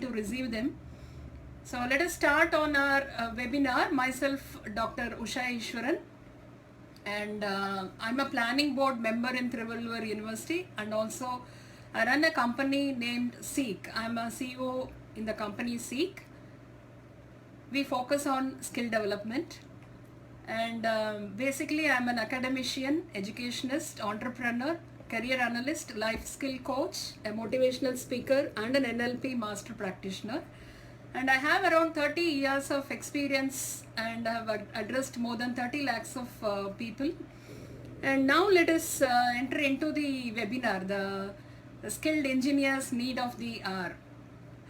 to receive them. So let us start on our webinar. Myself, Dr. Usha Ishwaran, and I'm a planning board member in Trivandrum University, and also I run a company named Seek. I'm a CEO in the company Seek. We focus on skill development, and basically I'm an academician, educationist, entrepreneur, career analyst, life skill coach, a motivational speaker, and an NLP master practitioner. And I have around 30 years of experience and have addressed more than 30 lakhs of people. And now let us enter into the webinar, the skilled engineers need of the hour.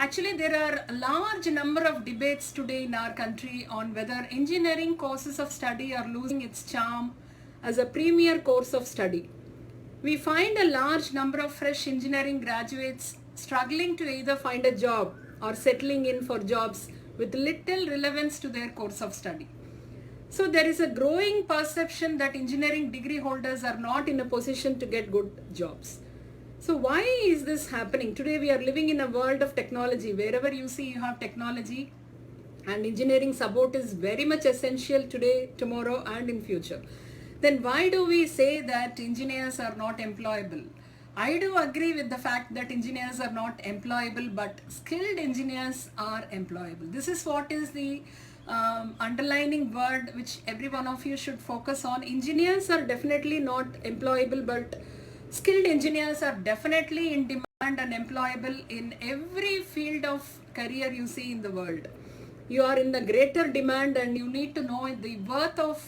Actually, there are a large number of debates today in our country on whether engineering courses of study are losing its charm as a premier course of study. We find a large number of fresh engineering graduates struggling to either find a job or settling in for jobs with little relevance to their course of study. So there is a growing perception that engineering degree holders are not in a position to get good jobs. So why is this happening? Today we are living in a world of technology. Wherever you see, you have technology, and engineering support is very much essential today, tomorrow, and in future. Then why do we say that engineers are not employable? I do agree with the fact that engineers are not employable, but skilled engineers are employable. This is what is the underlining word which every one of you should focus on. Engineers are definitely not employable, but skilled engineers are definitely in demand and employable in every field of career you see in the world. You are in the greater demand, and you need to know the worth of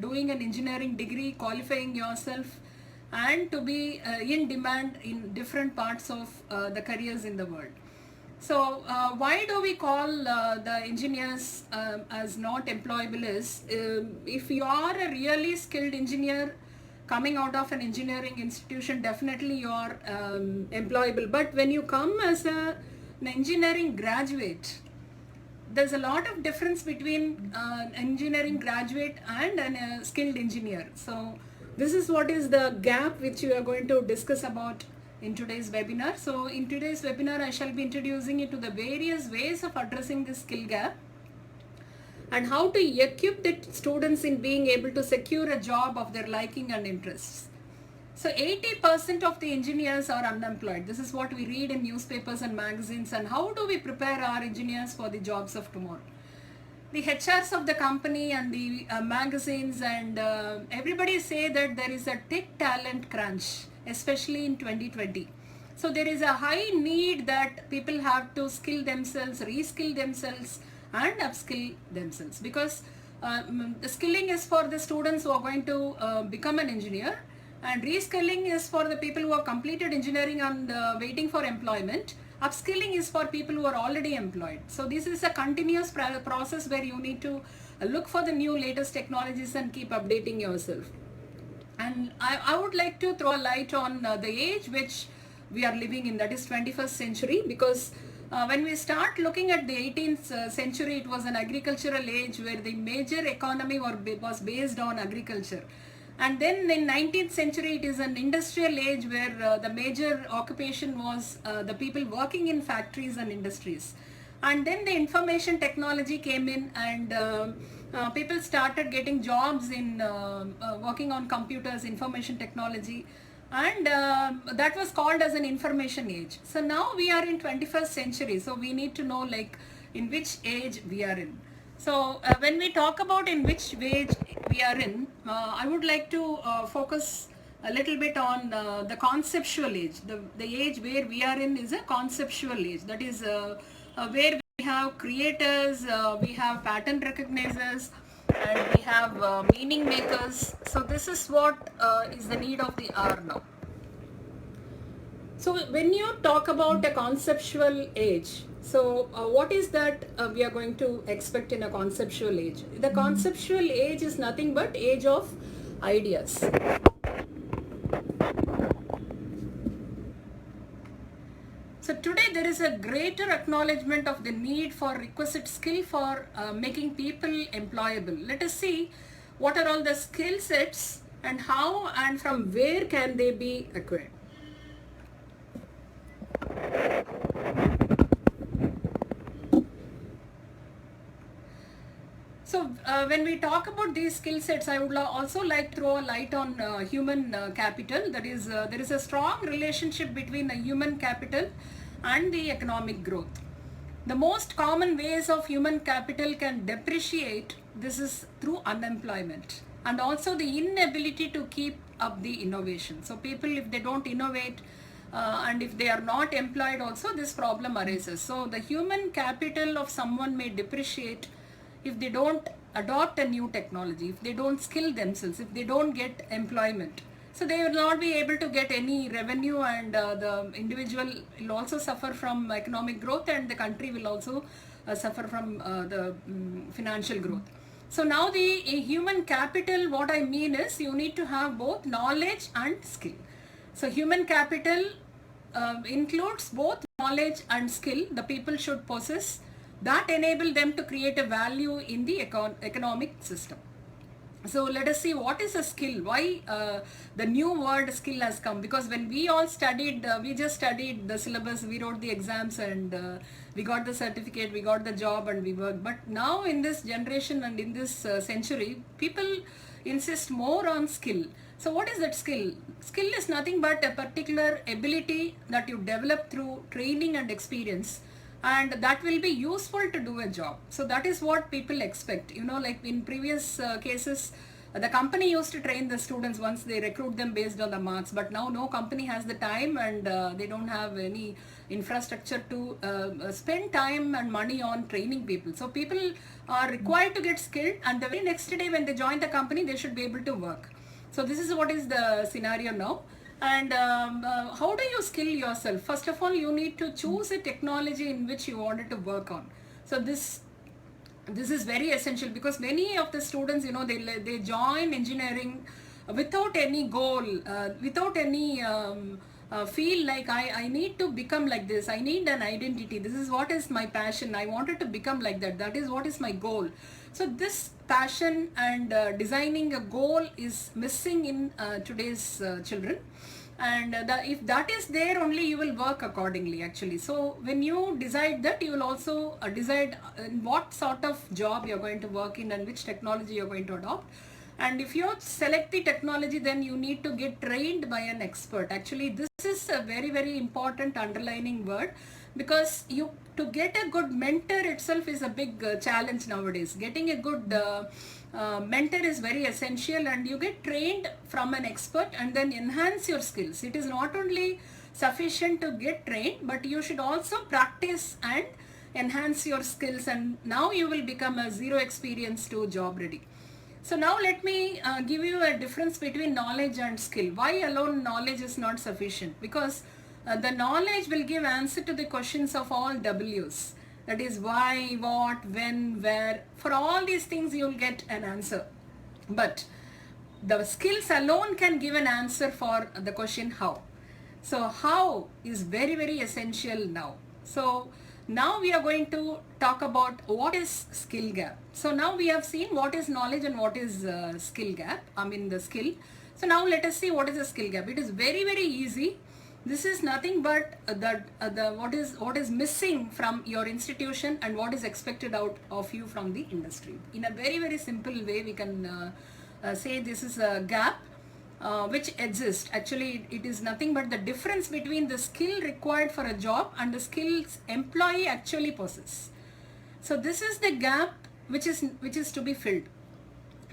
doing an engineering degree, qualifying yourself, and to be in demand in different parts of the careers in the world. So why do we call the engineers as not employable is, if you are a really skilled engineer coming out of an engineering institution, definitely you are employable. But when you come as an engineering graduate, there's a lot of difference between an engineering graduate and a skilled engineer. So this is what is the gap which we are going to discuss about in today's webinar. So in today's webinar, I shall be introducing you to the various ways of addressing this skill gap and how to equip the students in being able to secure a job of their liking and interests. So 80% of the engineers are unemployed. This is what we read in newspapers and magazines. And how do we prepare our engineers for the jobs of tomorrow? The HRs of the company and the magazines and everybody say that there is a tech talent crunch, especially in 2020. So there is a high need that people have to skill themselves, reskill themselves, and upskill themselves, because the skilling is for the students who are going to become an engineer, and reskilling is for the people who have completed engineering and waiting for employment. Upskilling is for people who are already employed. So this is a continuous process where you need to look for the new latest technologies and keep updating yourself. And I would like to throw a light on the age which we are living in, that is 21st century, because when we start looking at the 18th century, it was an agricultural age where the major economy was based on agriculture. And then in 19th century, it is an industrial age where the major occupation was the people working in factories and industries. And then the information technology came in, and people started getting jobs in working on computers, information technology, and that was called as an information age. So now we are in 21st century, so we need to know like in which age we are in. So when we talk about in which age we are in, I would like to focus a little bit on the conceptual age. The age where we are in is a conceptual age. That is where we have creators, we have pattern recognizers, and we have meaning makers. So this is what is the need of the hour now. So when you talk about a conceptual age, so what is that we are going to expect in a conceptual age? The conceptual age is nothing but age of ideas. So today there is a greater acknowledgement of the need for requisite skill for making people employable. Let us see what are all the skill sets and how and from where can they be acquired. So when we talk about these skill sets, I would also like to throw a light on human capital. That is, there is a strong relationship between the human capital and the economic growth. The most common ways of human capital can depreciate. This is through unemployment and also the inability to keep up the innovation. So people, if they don't innovate and if they are not employed also, this problem arises. So the human capital of someone may depreciate if they don't adopt a new technology, if they don't skill themselves, if they don't get employment. So they will not be able to get any revenue, and the individual will also suffer from economic growth, and the country will also suffer from the financial growth. So now the human capital, what I mean is you need to have both knowledge and skill. So human capital includes both knowledge and skill the people should possess that enable them to create a value in the economic system. So let us see what is a skill, why the new word skill has come, because when we all studied, we just studied the syllabus, we wrote the exams, and we got the certificate, we got the job, and we worked. But now in this generation and in this century, people insist more on skill. So what is that skill? Skill is nothing but a particular ability that you develop through training and experience, and that will be useful to do a job. So that is what people expect. You know, like in previous cases, the company used to train the students once they recruit them based on the marks, but now no company has the time, and they don't have any infrastructure to spend time and money on training people. So people are required to get skilled, and the very next day when they join the company, they should be able to work. So this is what is the scenario now. And how do you skill yourself? First of all, you need to choose a technology in which you wanted to work on. So this is very essential, because many of the students, you know, they join engineering without any goal, without any feel like I need to become like this, I need an identity, this is what is my passion, I wanted to become like that, that is what is my goal. So this passion and designing a goal is missing in today's children, and if that is there, only you will work accordingly actually. So when you decide that, you will also decide in what sort of job you are going to work in and which technology you are going to adopt. And if you select the technology, then you need to get trained by an expert. Actually, this is a very, very important underlining word, because to get a good mentor itself is a big challenge nowadays. Getting a good mentor is very essential, and you get trained from an expert and then enhance your skills. It is not only sufficient to get trained, but you should also practice and enhance your skills, and now you will become a zero experience to job ready. So now let me give you a difference between knowledge and skill. Why alone knowledge is not sufficient? Because the knowledge will give answer to the questions of all W's. That is why, what, when, where. For all these things you will get an answer. But the skills alone can give an answer for the question how. So how is very, very essential now. So now we are going to talk about what is skill gap. So now we have seen what is knowledge and what is skill gap, the skill. So now let us see what is a skill gap. It is very, very easy. This is nothing but what is missing from your institution and what is expected out of you from the industry. In a very, very simple way, we can say this is a gap which exists. Actually, it is nothing but the difference between the skill required for a job and the skills employee actually possess. So this is the gap which is to be filled.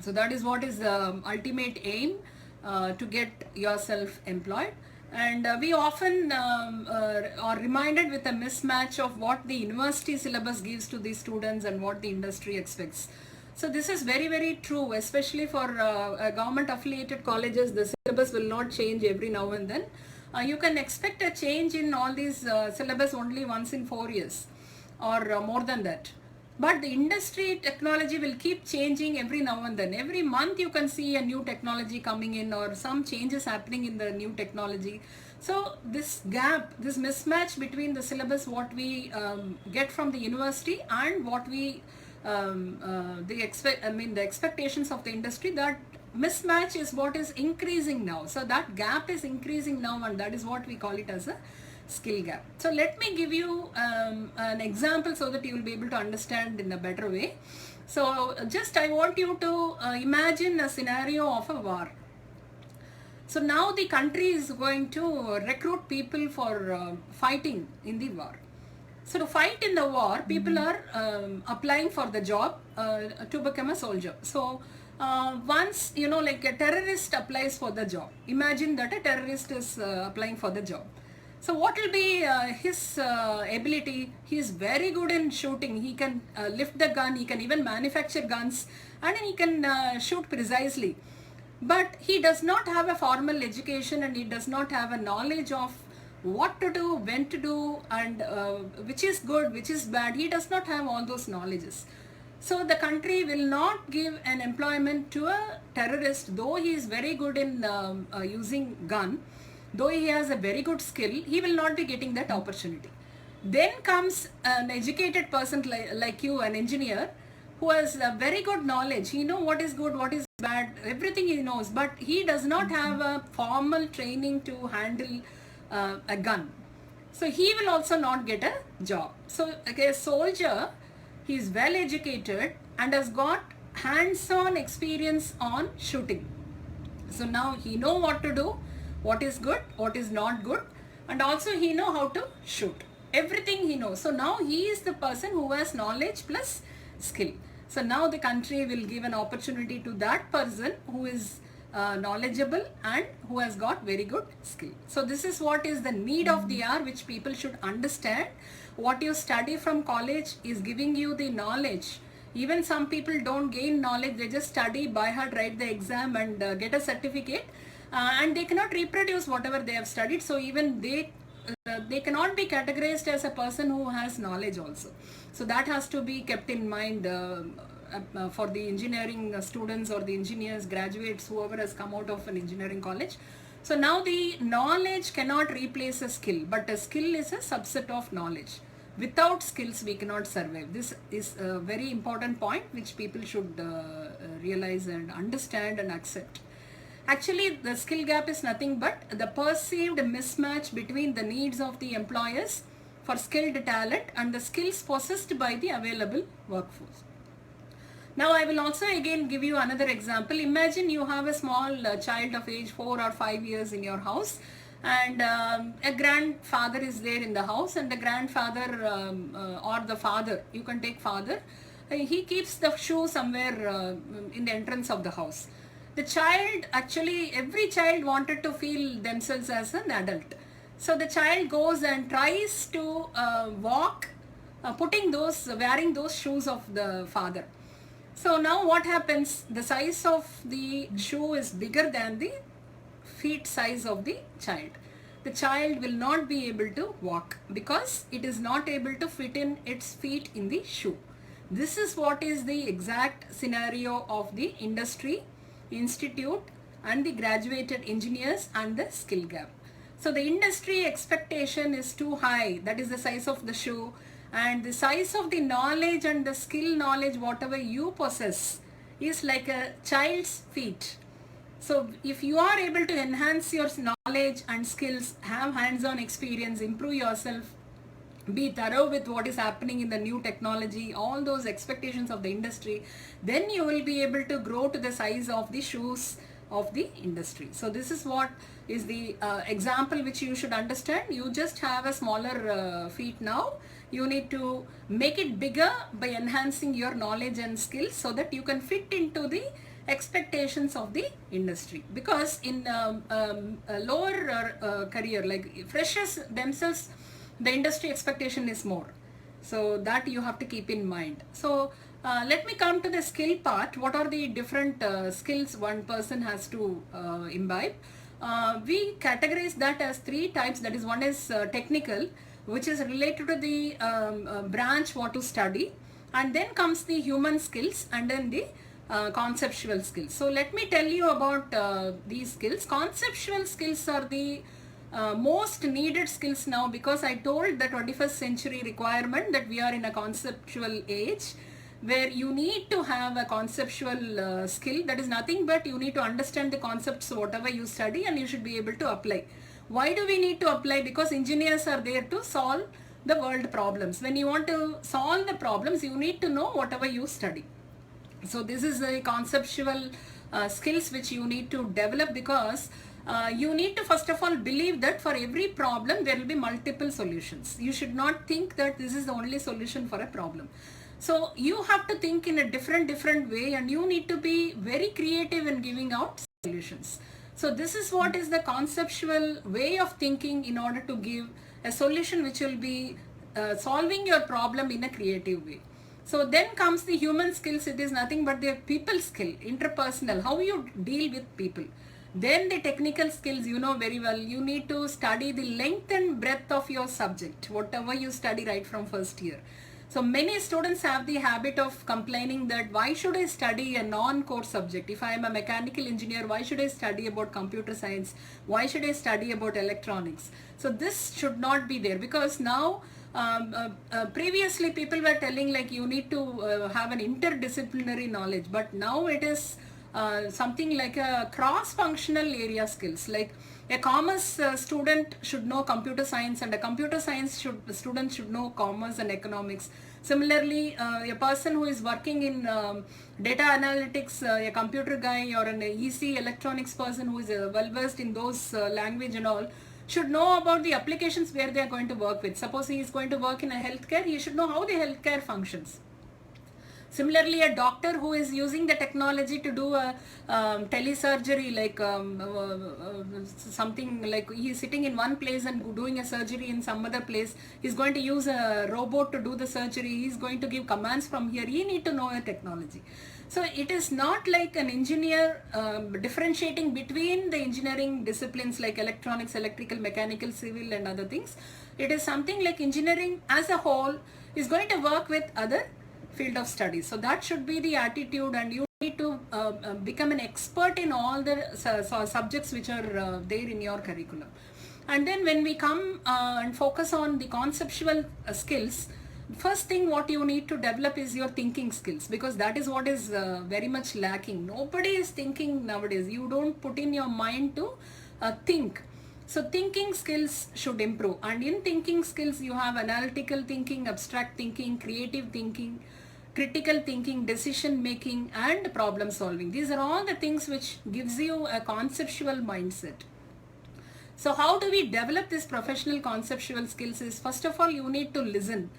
So that is what is the ultimate aim, to get yourself employed. And we often are reminded with a mismatch of what the university syllabus gives to the students and what the industry expects. So this is very, very true, especially for government affiliated colleges. The syllabus will not change every now and then. You can expect a change in all these syllabus only once in 4 years or more than that. But the industry technology will keep changing every now and then. Every month you can see a new technology coming in or some changes happening in the new technology. So this gap, this mismatch between the syllabus, what we get from the university and what we the expectations of the industry, that mismatch is what is increasing now. So that gap is increasing now, and that is what we call it as a skill gap. So let me give you an example so that you will be able to understand in a better way. So just I want you to imagine a scenario of a war. So now the country is going to recruit people for fighting in the war. So to fight in the war, people are applying for the job to become a soldier. So once, you know, like a terrorist applies for the job, imagine that a terrorist is applying for the job. So what will be his ability? He is very good in shooting. He can lift the gun, he can even manufacture guns, and he can shoot precisely. But he does not have a formal education, and he does not have a knowledge of what to do, when to do, and which is good, which is bad. He does not have all those knowledges. So the country will not give an employment to a terrorist, though he is very good in using gun, though he has a very good skill, he will not be getting that opportunity. Then comes an educated person like you, an engineer, who has a very good knowledge. He knows what is good, what is bad, everything he knows, but he does not have a formal training to handle a gun. So he will also not get a job. So a soldier, he is well educated and has got hands-on experience on shooting. So now he know what to do, what is good, what is not good, and also he know how to shoot. Everything he knows. So now he is the person who has knowledge plus skill. So now the country will give an opportunity to that person who is knowledgeable and who has got very good skill. So this is what is the need of the hour, which people should understand. What you study from college is giving you the knowledge. Even some people don't gain knowledge, they just study by heart, write the exam and get a certificate, and they cannot reproduce whatever they have studied. So even they cannot be categorized as a person who has knowledge also. So that has to be kept in mind for the engineering students or the engineers, graduates, whoever has come out of an engineering college. So now the knowledge cannot replace a skill, but a skill is a subset of knowledge. Without skills, we cannot survive. This is a very important point which people should realize and understand and accept. Actually, the skill gap is nothing but the perceived mismatch between the needs of the employers for skilled talent and the skills possessed by the available workforce. Now I will also again give you another example. Imagine you have a small child of age 4 or 5 years in your house, and a grandfather is there in the house, and the grandfather or the father, you can take father, he keeps the shoe somewhere in the entrance of the house. The child, actually every child wanted to feel themselves as an adult. So the child goes and tries to walk wearing those shoes of the father. So now what happens? The size of the shoe is bigger than the feet size of the child. The child will not be able to walk because it is not able to fit in its feet in the shoe. This is what is the exact scenario of the industry, institute, and the graduated engineers and the skill gap. So the industry expectation is too high, that is the size of the shoe, and the size of the knowledge and the skill knowledge whatever you possess is like a child's feet. So if you are able to enhance your knowledge and skills, have hands-on experience, improve yourself, be thorough with what is happening in the new technology, all those expectations of the industry, then you will be able to grow to the size of the shoes of the industry. So this is what is the example which you should understand. You just have a smaller feet now. You need to make it bigger by enhancing your knowledge and skills so that you can fit into the expectations of the industry. Because in a lower career, like freshers themselves, the industry expectation is more. So that you have to keep in mind. So let me come to the skill part. What are the different skills one person has to imbibe? We categorize that as 3 types. That is, one is technical, which is related to the branch what to study, and then comes the human skills, and then the conceptual skills. So let me tell you about these skills. Conceptual skills are the most needed skills now, because I told the 21st century requirement that we are in a conceptual age where you need to have a conceptual skill. That is nothing but you need to understand the concepts whatever you study, and you should be able to apply. Why do we need to apply? Because engineers are there to solve the world problems. When you want to solve the problems, you need to know whatever you study. So this is the conceptual skills which you need to develop, because you need to first of all believe that for every problem there will be multiple solutions. You should not think that this is the only solution for a problem. So you have to think in a different way, and you need to be very creative in giving out solutions. So this is what is the conceptual way of thinking in order to give a solution which will be solving your problem in a creative way. So then comes the human skills. It is nothing but the people skill, interpersonal, how you deal with people. Then the technical skills, you know very well, you need to study the length and breadth of your subject, whatever you study right from first year. So many students have the habit of complaining that why should I study a non-core subject? If I am a mechanical engineer, why should I study about computer science? Why should I study about electronics? So this should not be there, because now previously people were telling like you need to have an interdisciplinary knowledge, but now it is something like a cross-functional area skills. Like a commerce student should know computer science, and a computer science student should know commerce and economics. Similarly, a person who is working in data analytics, a computer guy or an EC electronics person who is well versed in those language and all, should know about the applications where they are going to work with. Suppose he is going to work in a healthcare, he should know how the healthcare functions. Similarly, a doctor who is using the technology to do a telesurgery, like something like he is sitting in one place and doing a surgery in some other place, he is going to use a robot to do the surgery, he is going to give commands from here, he need to know a technology. So it is not like an engineer differentiating between the engineering disciplines like electronics, electrical, mechanical, civil and other things. It is something like engineering as a whole is going to work with other field of study. So that should be the attitude, and you need to become an expert in all the subjects which are there in your curriculum. And then when we come and focus on the conceptual skills, first thing what you need to develop is your thinking skills, because that is what is very much lacking. Nobody is thinking nowadays. You don't put in your mind to think. So thinking skills should improve, and in thinking skills you have analytical thinking, abstract thinking, creative thinking, critical thinking, decision making and problem solving. These are all the things which gives you a conceptual mindset. So how do we develop this professional conceptual skills is, first of all, you need to listen.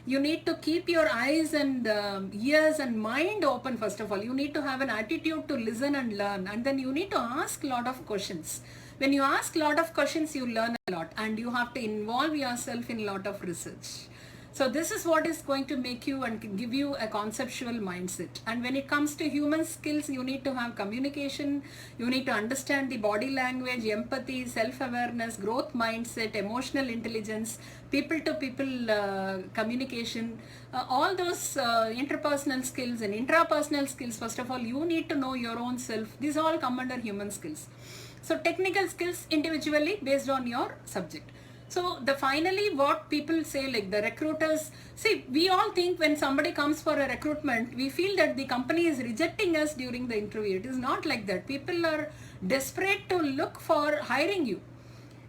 You need to keep your eyes and ears and mind open. First of all, you need to have an attitude to listen and learn, and then you need to ask a lot of questions. When you ask a lot of questions, you learn a lot, and you have to involve yourself in a lot of research. So this is what is going to make you and give you a conceptual mindset. And when it comes to human skills, you need to have communication, you need to understand the body language, empathy, self-awareness, growth mindset, emotional intelligence, people-to-people communication, all those interpersonal skills and intrapersonal skills. First of all, you need to know your own self. These all come under human skills. So technical skills individually based on your subject. So the finally what people say, like the recruiters, see, we all think when somebody comes for a recruitment, we feel that the company is rejecting us during the interview. It is not like that. People are desperate to look for hiring you.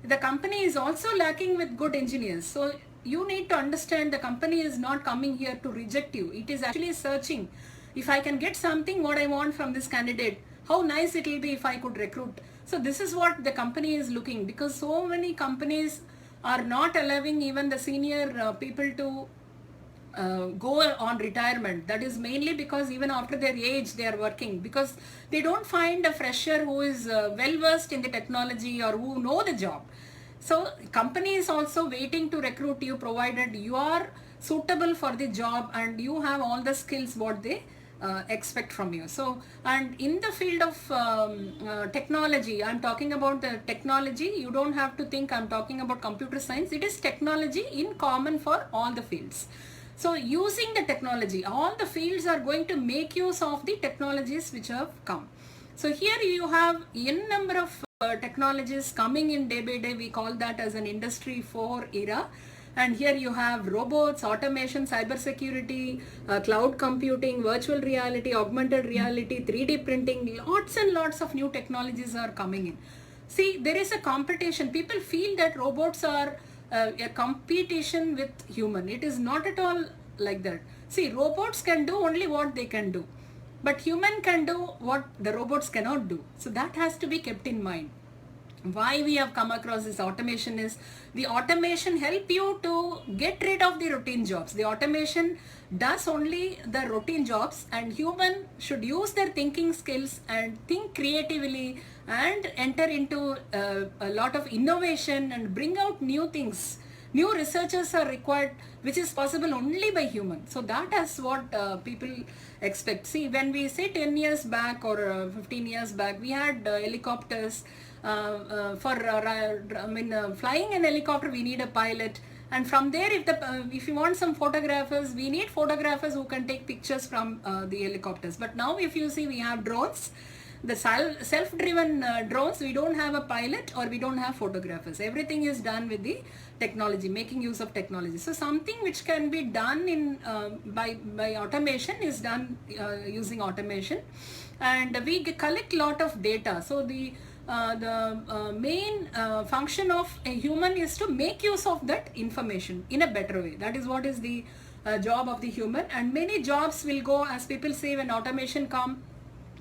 The company is also lacking with good engineers. So you need to understand the company is not coming here to reject you. It is actually searching. If I can get something what I want from this candidate, how nice it will be if I could recruit. So this is what the company is looking, because so many companies are not allowing even the senior people to go on retirement. That is mainly because even after their age they are working, because they don't find a fresher who is well versed in the technology or who know the job. So company is also waiting to recruit you, provided you are suitable for the job and you have all the skills what they expect from you. So, and in the field of technology, I'm talking about the technology. You don't have to think I'm talking about computer science. It is technology in common for all the fields. So using the technology, all the fields are going to make use of the technologies which have come. So here you have n number of technologies coming in day by day. We call that as an Industry 4 era. And here you have robots, automation, cybersecurity, cloud computing, virtual reality, augmented reality, 3D printing, lots and lots of new technologies are coming in. See, there is a competition. People feel that robots are a competition with human. It is not at all like that. See, robots can do only what they can do, but human can do what the robots cannot do. So that has to be kept in mind. Why we have come across this automation is the automation help you to get rid of the routine jobs. The automation does only the routine jobs, and human should use their thinking skills and think creatively and enter into a lot of innovation and bring out new things. New researchers are required, which is possible only by human. So that is what people expect. See, when we say 10 years back or 15 years back, we had helicopters. Flying an helicopter, we need a pilot, and from there, if you want some photographers, we need photographers who can take pictures from the helicopters. But now, if you see, we have drones, the self-driven drones. We don't have a pilot or we don't have photographers. Everything is done with the technology, making use of technology. So something which can be done in by automation is done using automation, and we collect lot of data. So the main function of a human is to make use of that information in a better way. That is what is the job of the human. And many jobs will go, as people say, when automation come,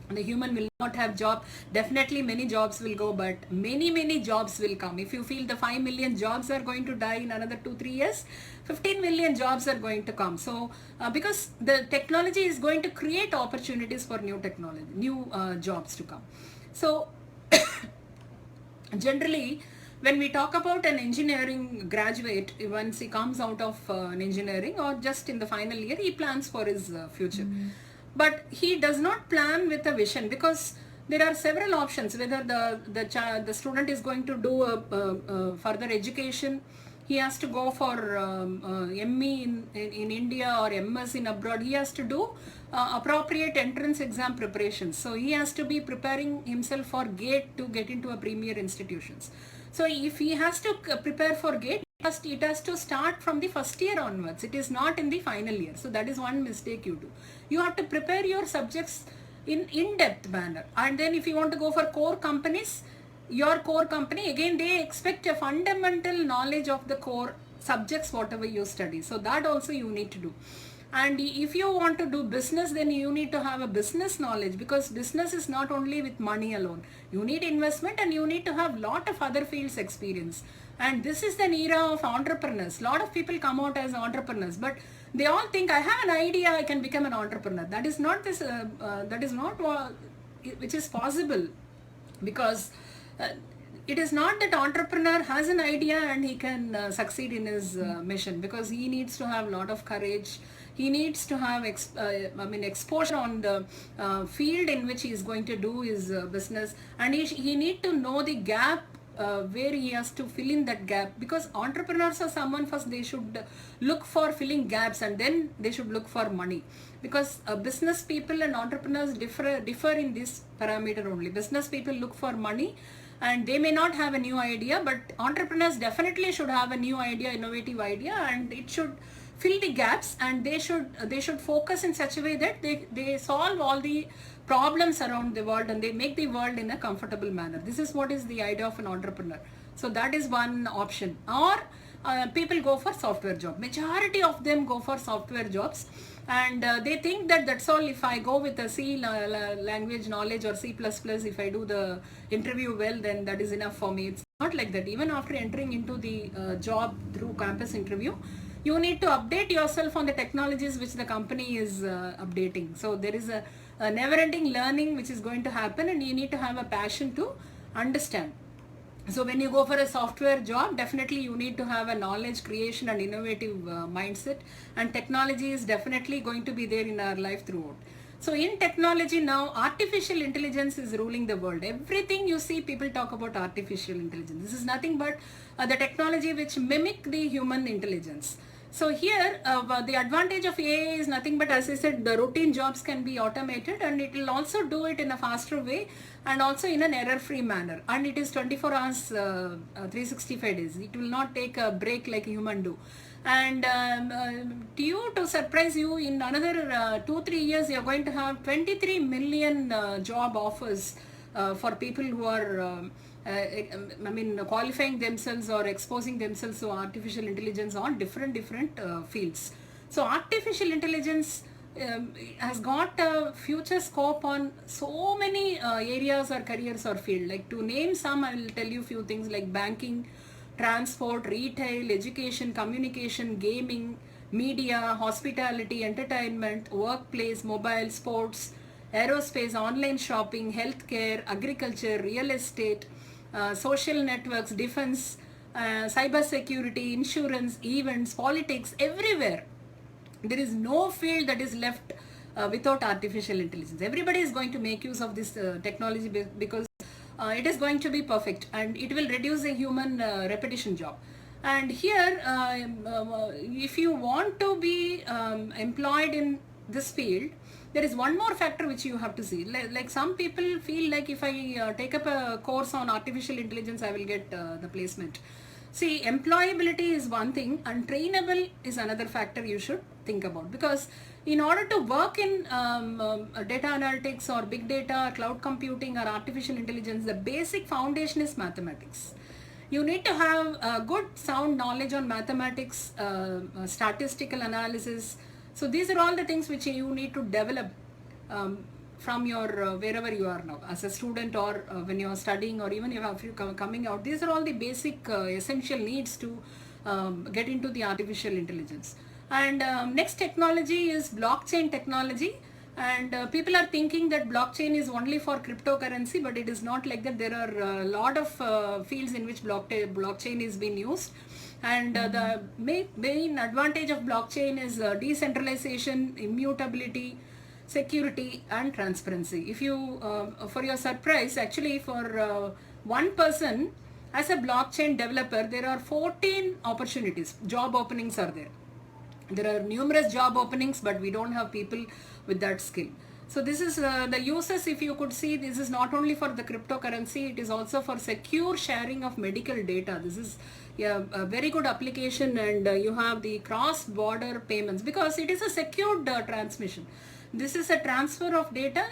the human will not have job. Definitely many jobs will go, but many jobs will come. If you feel the 5 million jobs are going to die in another 2-3 years, 15 million jobs are going to come. So because the technology is going to create opportunities for new technology, new jobs to come. So generally, when we talk about an engineering graduate, once he comes out of an engineering or just in the final year, he plans for his future. But he does not plan with a vision, because there are several options. Whether the student is going to do a further education, he has to go for ME in India or MS in abroad. He has to do appropriate entrance exam preparations. So he has to be preparing himself for GATE to get into a premier institutions. So if he has to prepare for GATE, it has to start from the first year onwards. It is not in the final year. So that is one mistake you do. You have to prepare your subjects in in-depth manner. And then if you want to go for core companies, your core company, again, they expect a fundamental knowledge of the core subjects, whatever you study. So that also you need to do. And if you want to do business, then you need to have a business knowledge, because business is not only with money alone. You need investment, and you need to have lot of other fields experience. And this is an era of entrepreneurs. Lot of people come out as entrepreneurs, but they all think, I have an idea, I can become an entrepreneur. That is not this. That is not what which is possible, because it is not that entrepreneur has an idea and he can succeed in his mission, because he needs to have a lot of courage. He needs to have exposure on the field in which he is going to do his business, and he need to know the gap where he has to fill in that gap. Because entrepreneurs are someone, first they should look for filling gaps, and then they should look for money. Because business people and entrepreneurs differ in this parameter only. Business people look for money, and they may not have a new idea, but entrepreneurs definitely should have a new idea, innovative idea, and it should fill the gaps, and they should focus in such a way that they solve all the problems around the world, and they make the world in a comfortable manner. This is what is the idea of an entrepreneur. So that is one option. Or people go for software job. Majority of them go for software jobs, and they think that that's all. If I go with a C language knowledge or C++, if I do the interview well, then that is enough for me. It's not like that. Even after entering into the job through campus interview, you need to update yourself on the technologies which the company is updating. So there is a never-ending learning which is going to happen, and you need to have a passion to understand. So when you go for a software job, definitely you need to have a knowledge creation and innovative mindset, and technology is definitely going to be there in our life throughout. So in technology now, artificial intelligence is ruling the world. Everything you see, people talk about artificial intelligence. This is nothing but the technology which mimic the human intelligence. So here, the advantage of AI is nothing but, as I said, the routine jobs can be automated, and it will also do it in a faster way, and also in an error-free manner. And it is 24 hours, 365 days. It will not take a break like a human do. And to surprise you, in another 2-3 years, you are going to have 23 million job offers for people who are qualifying themselves or exposing themselves to artificial intelligence on different fields. So artificial intelligence has got a future scope on so many areas or careers or field. Like to name some, I will tell you few things like banking, transport, retail, education, communication, gaming, media, hospitality, entertainment, workplace, mobile, sports, aerospace, online shopping, healthcare, agriculture, real estate, social networks, defense, cyber security, insurance, events, politics, everywhere. There is no field that is left without artificial intelligence. Everybody is going to make use of this technology because it is going to be perfect and it will reduce a human repetition job. And here, if you want to be employed in this field, there is one more factor which you have to see. Like some people feel like if I take up a course on artificial intelligence, I will get the placement. See, employability is one thing and trainable is another factor you should think about, because in order to work in data analytics or big data, cloud computing or artificial intelligence, the basic foundation is mathematics. You need to have a good sound knowledge on mathematics, statistical analysis. So these are all the things which you need to develop from your wherever you are now as a student or when you are studying or even if you are coming out. These are all the basic essential needs to get into the artificial intelligence. And next technology is blockchain technology. And people are thinking that blockchain is only for cryptocurrency, but it is not like that. There are a lot of fields in which blockchain is being used. And the main advantage of blockchain is decentralization, immutability, security and transparency. If you, for your surprise, actually for one person as a blockchain developer, there are 14 opportunities, job openings are there. There are numerous job openings, but we don't have people with that skill. So this is the uses. If you could see, this is not only for the cryptocurrency, it is also for secure sharing of medical data. This is a very good application, and you have the cross-border payments because it is a secured transmission. This is a transfer of data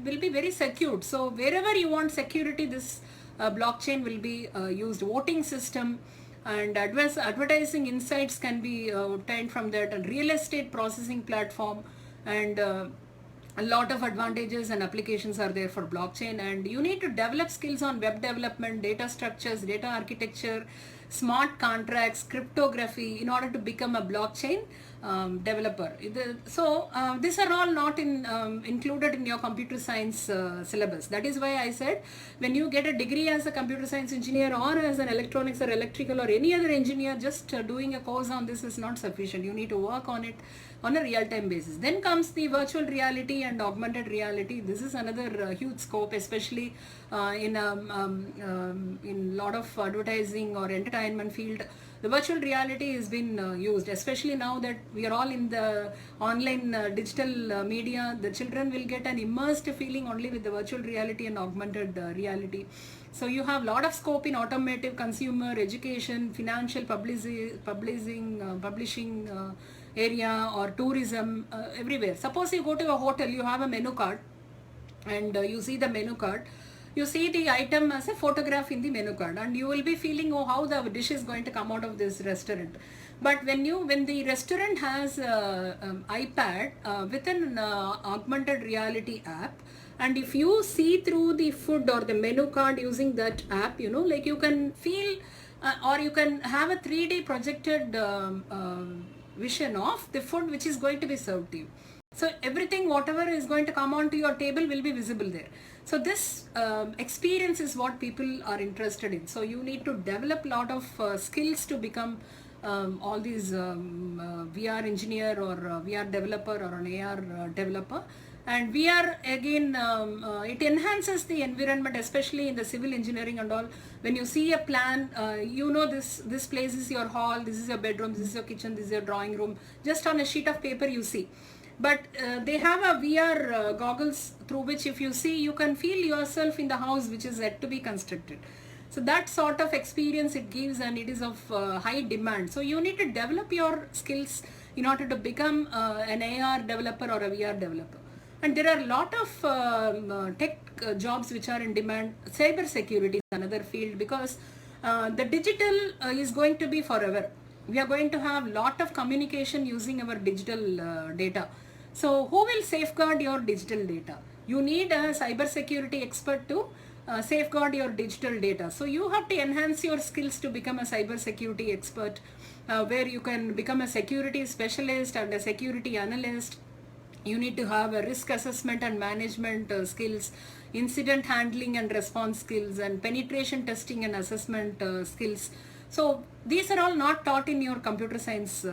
will be very secured. So wherever you want security, this blockchain will be used. Voting system and advertising insights can be obtained from that. And real estate processing platform, and a lot of advantages and applications are there for blockchain. And you need to develop skills on web development, data structures, data architecture, smart contracts, cryptography in order to become a blockchain developer. So these are all not included in your computer science syllabus. That is why I said when you get a degree as a computer science engineer or as an electronics or electrical or any other engineer, just doing a course on this is not sufficient. You need to work on it on a real-time basis. Then comes the virtual reality and augmented reality. This is another huge scope, especially in lot of advertising or entertainment field. The virtual reality has been used, especially now that we are all in the online digital media. The children will get an immersed feeling only with the virtual reality and augmented reality. So you have a lot of scope in automotive, consumer, education, financial, publishing area or tourism, everywhere. Suppose you go to a hotel, you have a menu card and you see the menu card. You see the item as a photograph in the menu card and you will be feeling, oh, how the dish is going to come out of this restaurant. But when the restaurant has iPad with an augmented reality app, and if you see through the food or the menu card using that app, you know, like you can feel or you can have a 3D projected vision of the food which is going to be served to you. So everything, whatever is going to come onto your table will be visible there. So this experience is what people are interested in. So you need to develop a lot of skills to become all these VR engineer or VR developer or an AR developer. And VR again, it enhances the environment, especially in the civil engineering and all. When you see a plan, you know this place is your hall, this is your bedroom, this is your kitchen, this is your drawing room. Just on a sheet of paper you see. But they have a VR goggles through which if you see, you can feel yourself in the house which is yet to be constructed. So that sort of experience it gives, and it is of high demand. So you need to develop your skills in order to become an AR developer or a VR developer. And there are a lot of tech jobs which are in demand. Cyber security is another field, because the digital is going to be forever. We are going to have lot of communication using our digital data. So who will safeguard your digital data? You need a cyber security expert to safeguard your digital data. So you have to enhance your skills to become a cyber security expert, where you can become a security specialist and a security analyst. You need to have a risk assessment and management skills, incident handling and response skills, and penetration testing and assessment skills. So these are all not taught in your computer science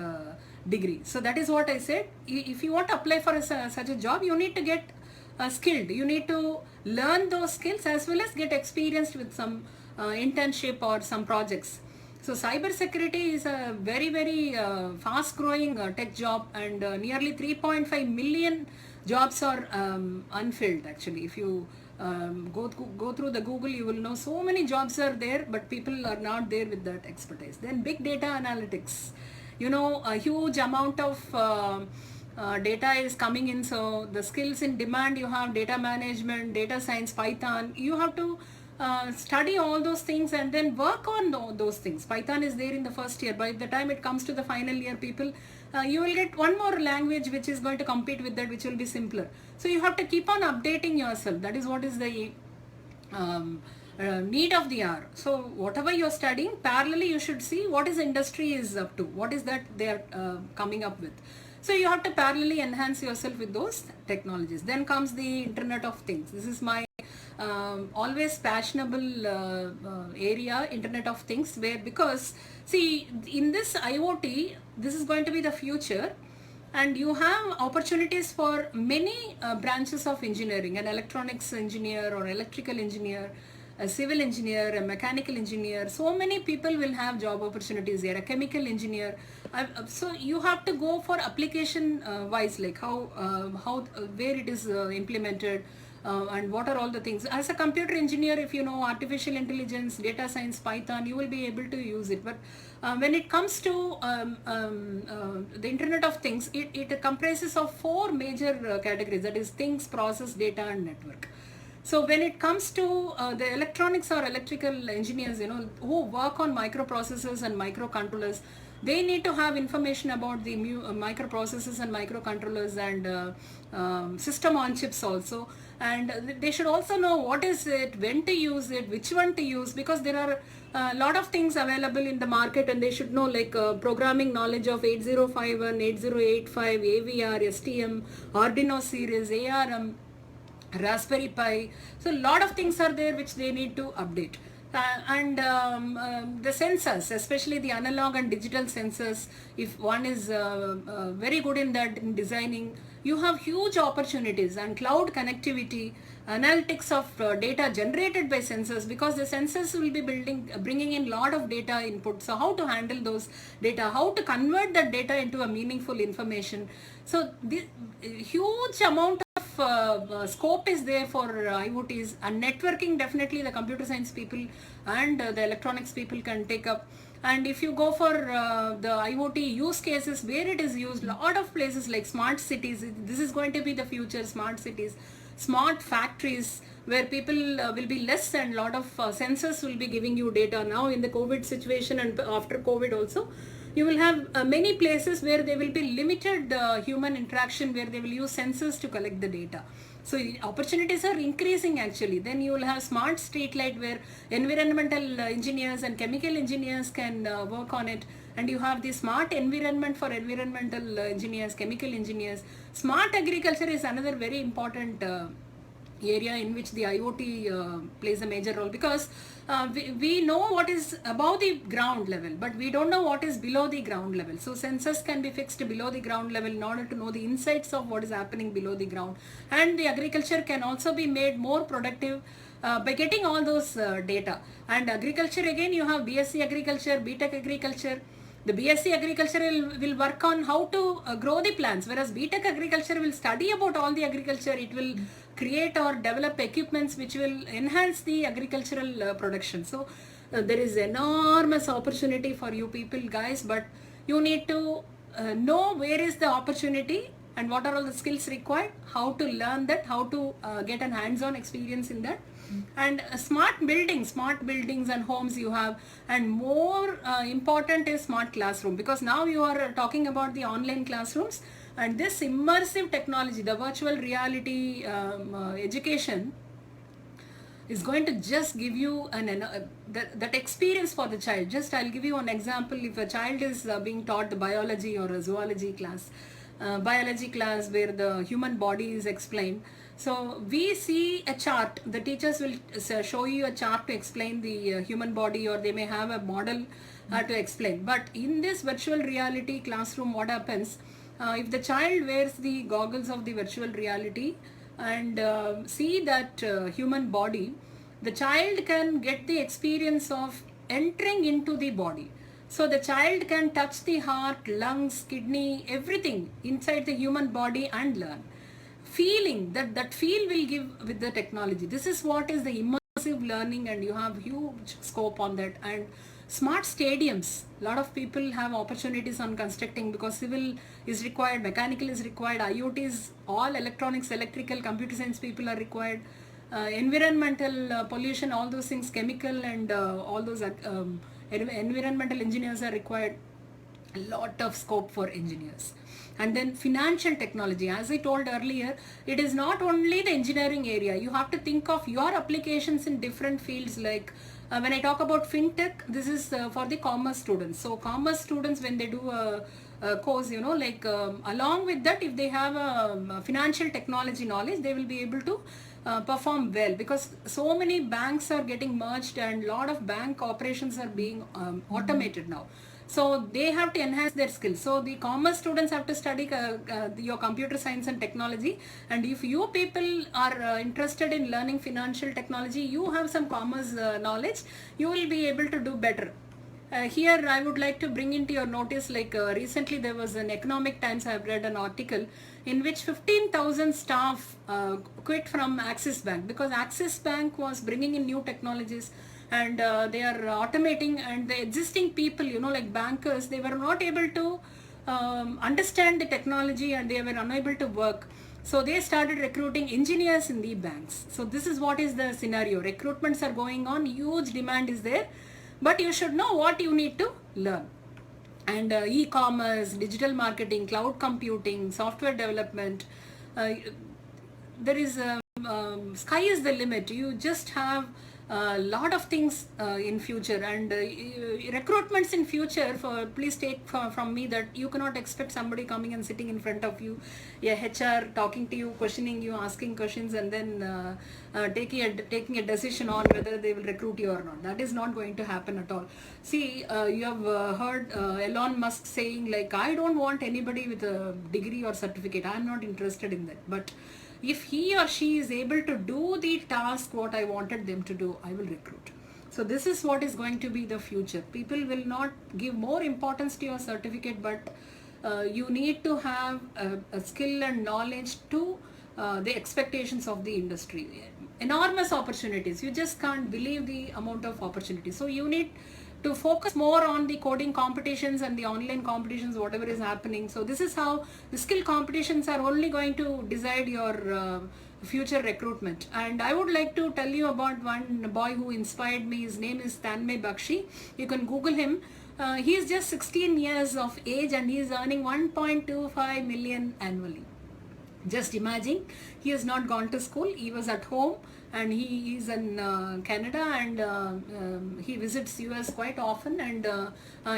degree. So that is what I said. If you want to apply for such a job, you need to get skilled. You need to learn those skills as well as get experienced with some internship or some projects. So cyber security is a very fast growing tech job, and nearly 3.5 million jobs are unfilled actually. If you go through the Google, you will know so many jobs are there, but people are not there with that expertise. Then big data analytics, you know, a huge amount of data is coming in, so the skills in demand, you have data management, data science, Python. You have to study all those things and then work on those things. Python is there in the first year. By the time it comes to the final year, people, you will get one more language which is going to compete with that, which will be simpler. So you have to keep on updating yourself. That is what is the need of the hour. So whatever you are studying, parallelly you should see what is industry is up to, what is that they are coming up with. So you have to parallelly enhance yourself with those technologies. Then comes the Internet of Things. This is my always fashionable area, Internet of Things, where, because see, in this IoT, this is going to be the future, and you have opportunities for many branches of engineering: an electronics engineer or electrical engineer, a civil engineer, a mechanical engineer. So many people will have job opportunities here, a chemical engineer. So you have to go for application wise, like how where it is implemented, and what are all the things. As a computer engineer, if you know artificial intelligence, data science, Python, you will be able to use it. But when it comes to the Internet of Things, it comprises of four major categories, that is things, process, data, and network. So when it comes to the electronics or electrical engineers, you know, who work on microprocessors and microcontrollers, they need to have information about the microprocessors and microcontrollers and system on chips also. And they should also know what is it, when to use it, which one to use, because there are a lot of things available in the market, and they should know, like programming knowledge of 8051, 8085, AVR, STM, Arduino series, ARM, Raspberry Pi. So a lot of things are there which they need to update. The sensors, especially the analog and digital sensors, if one is very good in that, in designing, you have huge opportunities. And cloud connectivity, analytics of data generated by sensors, because the sensors will be bringing in lot of data input. So how to handle those data, how to convert that data into a meaningful information. So this huge amount of scope is there for IoTs. And networking, definitely the computer science people and the electronics people can take up. And if you go for the IoT use cases where it is used, lot of places like smart cities, this is going to be the future. Smart cities, smart factories, where people will be less, and lot of sensors will be giving you data. Now in the COVID situation and after COVID also, you will have many places where there will be limited human interaction, where they will use sensors to collect the data. So opportunities are increasing actually. Then you will have smart street light, where environmental engineers and chemical engineers can work on it. And you have the smart environment for environmental engineers, chemical engineers. Smart agriculture is another very important area in which the IoT plays a major role, because we know what is above the ground level, but we don't know what is below the ground level. So sensors can be fixed below the ground level in order to know the insights of what is happening below the ground. And the agriculture can also be made more productive by getting all those data. And agriculture, again, you have BSc agriculture, BTech agriculture. The BSc agriculture will work on how to grow the plants, whereas BTech agriculture will study about all the agriculture. It will create or develop equipments which will enhance the agricultural production. So there is enormous opportunity for you people, guys, but you need to know where is the opportunity and what are all the skills required, how to learn that, how to get an hands-on experience in that. And smart buildings and homes you have, and more important is smart classroom, because now you are talking about the online classrooms, and this immersive technology, the virtual reality education is going to just give you that experience for the child. Just I'll give you an example. If a child is being taught the biology or a zoology class, biology class where the human body is explained, so we see a chart. The teachers will show you a chart to explain the human body, or they may have a model to explain. But in this virtual reality classroom, what happens, if the child wears the goggles of the virtual reality and see that human body, the child can get the experience of entering into the body. So the child can touch the heart, lungs, kidney, everything inside the human body and learn. Feeling that feel will give with the technology. This is what is the immersive learning, and you have huge scope on that. And smart stadiums, a lot of people have opportunities on constructing, because civil is required, mechanical is required, IoT is all electronics, electrical, computer science people are required, environmental pollution, all those things, chemical and all those environmental engineers are required. A lot of scope for engineers. And then financial technology, as I told earlier, it is not only the engineering area. You have to think of your applications in different fields. Like when I talk about fintech, this is for the commerce students. So commerce students, when they do a course, like along with that, if they have a financial technology knowledge, they will be able to perform well, because so many banks are getting merged and a lot of bank operations are being automated now. So they have to enhance their skills. So the commerce students have to study your computer science and technology. And if you people are interested in learning financial technology, you have some commerce knowledge, you will be able to do better. Here I would like to bring into your notice, like recently there was an Economic Times, I have read an article in which 15,000 staff quit from Axis Bank, because Axis Bank was bringing in new technologies, and they are automating, and the existing people, like bankers, they were not able to understand the technology, and they were unable to work. So they started recruiting engineers in the banks. So this is what is the scenario. Recruitments are going on, huge demand is there, but you should know what you need to learn. And e-commerce, digital marketing, cloud computing, software development, there is sky is the limit. You just have a lot of things in future, and recruitments in future, for please take from me that you cannot expect somebody coming and sitting in front of you, a HR talking to you, questioning you, asking questions, and then taking a decision on whether they will recruit you or not. That is not going to happen at all. See, you have heard Elon Musk saying, like, I don't want anybody with a degree or certificate, I am not interested in that, but if he or she is able to do the task what I wanted them to do, I will recruit. So this is what is going to be the future. People will not give more importance to your certificate, but you need to have a skill and knowledge to the expectations of the industry. Enormous opportunities. You just can't believe the amount of opportunities. So you need to focus more on the coding competitions and the online competitions, whatever is happening. So this is how the skill competitions are only going to decide your future recruitment. And I would like to tell you about one boy who inspired me. His name is Tanmay Bakshi. You can Google him. He is just 16 years of age, and he is earning 1.25 million annually. Just imagine, he has not gone to school, he was at home, and he is in Canada, and he visits US quite often, and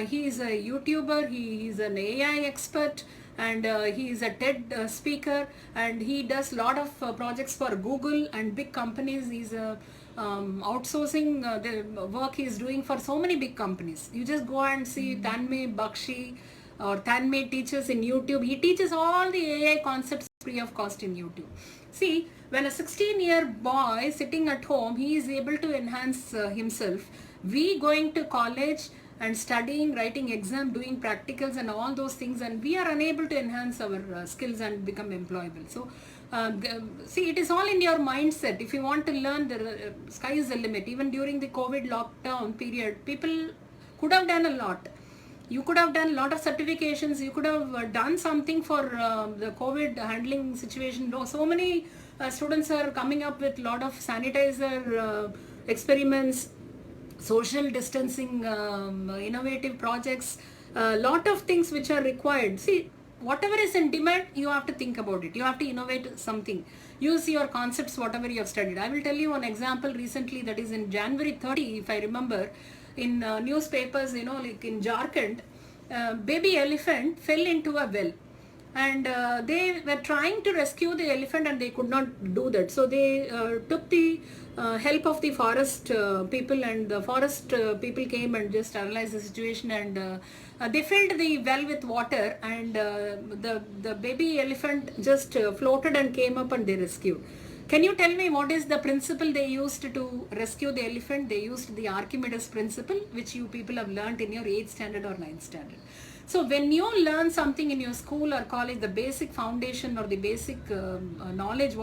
he is a YouTuber, he is an AI expert, and he is a TED speaker, and he does lot of projects for Google and big companies. He's outsourcing the work he is doing for so many big companies. You just go and see Tanmay Bakshi or Tanmay teaches in YouTube. He teaches all the AI concepts free of cost in YouTube. See, when a 16-year boy sitting at home, he is able to enhance himself. We going to college and studying, writing exam, doing practicals and all those things, and we are unable to enhance our skills and become employable. So see, it is all in your mindset. If you want to learn, the sky is the limit. Even during the COVID lockdown period, people could have done a lot. You could have done a lot of certifications. You could have done something for the COVID handling situation. No, so many students are coming up with a lot of sanitizer experiments, social distancing, innovative projects, a lot of things which are required. See, whatever is in demand, you have to think about it. You have to innovate something. Use your concepts, whatever you have studied. I will tell you one example recently, that is in January 30, if I remember, in newspapers, like in Jharkhand, baby elephant fell into a well, and they were trying to rescue the elephant and they could not do that. So they took the help of the forest people, and the forest people came and just analyzed the situation, and they filled the well with water, and the baby elephant just floated and came up and they rescued. Can you tell me what is the principle they used to rescue the elephant? They used the Archimedes principle, which you people have learnt in your 8th standard or 9th standard. So when you learn something in your school or college, the basic foundation or the basic knowledge,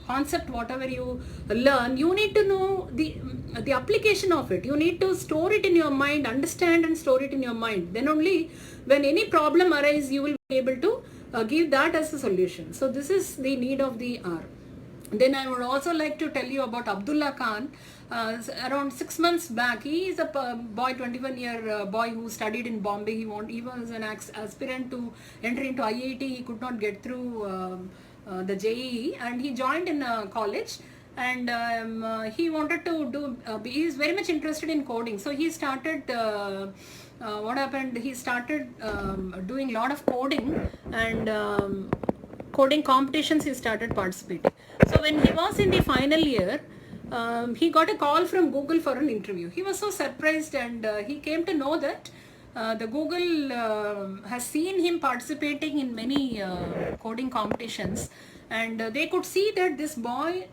concept, whatever you learn, you need to know the application of it. You need to store it in your mind, understand and store it in your mind. Then only when any problem arises, you will be able to give that as a solution. So this is the need of the hour. Then I would also like to tell you about Abdullah Khan. Around 6 months back, he is a boy, 21-year boy who studied in Bombay. He was an aspirant to enter into IIT. He could not get through the JEE, and he joined in college, and he wanted to do, he is very much interested in coding. So he started, what happened, he started doing a lot of coding, and coding competitions he started participating. So when he was in the final year, he got a call from Google for an interview. He was so surprised, and he came to know that the Google has seen him participating in many coding competitions, and they could see that this boy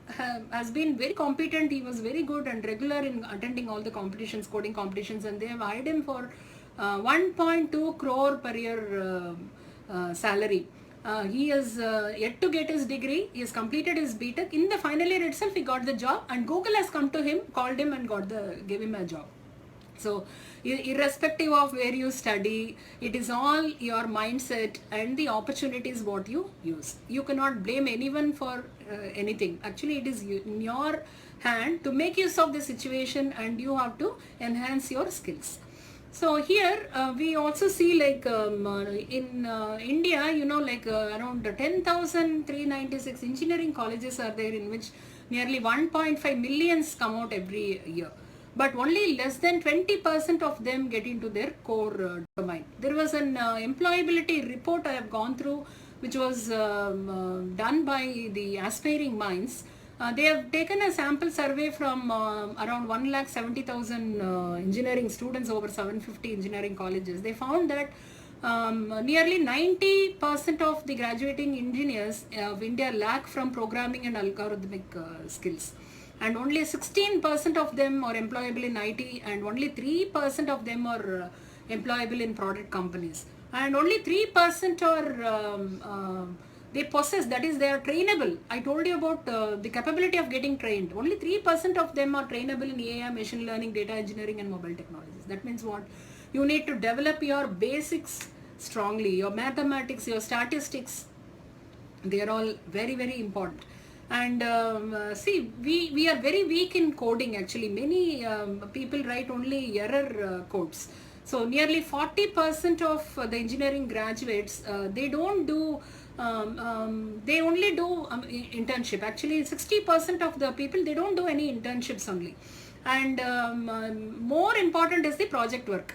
has been very competent. He was very good and regular in attending all the competitions, coding competitions, and they have hired him for 1.2 crore per year salary. He has yet to get his degree. He has completed his BTech. In the final year itself, he got the job, and Google has come to him, called him, and gave him a job. So, irrespective of where you study, it is all your mindset and the opportunities what you use. You cannot blame anyone for anything. Actually, it is in your hand to make use of the situation, and you have to enhance your skills. So here we also see, like in India, around 10,396 engineering colleges are there, in which nearly 1.5 millions come out every year. But only less than 20% of them get into their core domain. There was an employability report I have gone through, which was done by the Aspiring Minds. They have taken a sample survey from around 1,70,000 engineering students over 750 engineering colleges. They found that nearly 90% of the graduating engineers of India lack from programming and algorithmic skills. And only 16% of them are employable in IT, and only 3% of them are employable in product companies. And only 3% are they possess, that is, they are trainable. I told you about the capability of getting trained. Only 3% of them are trainable in AI, machine learning, data engineering, and mobile technologies. That means what? You need to develop your basics strongly, your mathematics, your statistics. They are all very, very important. And see, we are very weak in coding actually. Many people write only error codes. So nearly 40% of the engineering graduates, they don't do, they only do internship. Actually 60% of the people, they don't do any internships only. And more important is the project work.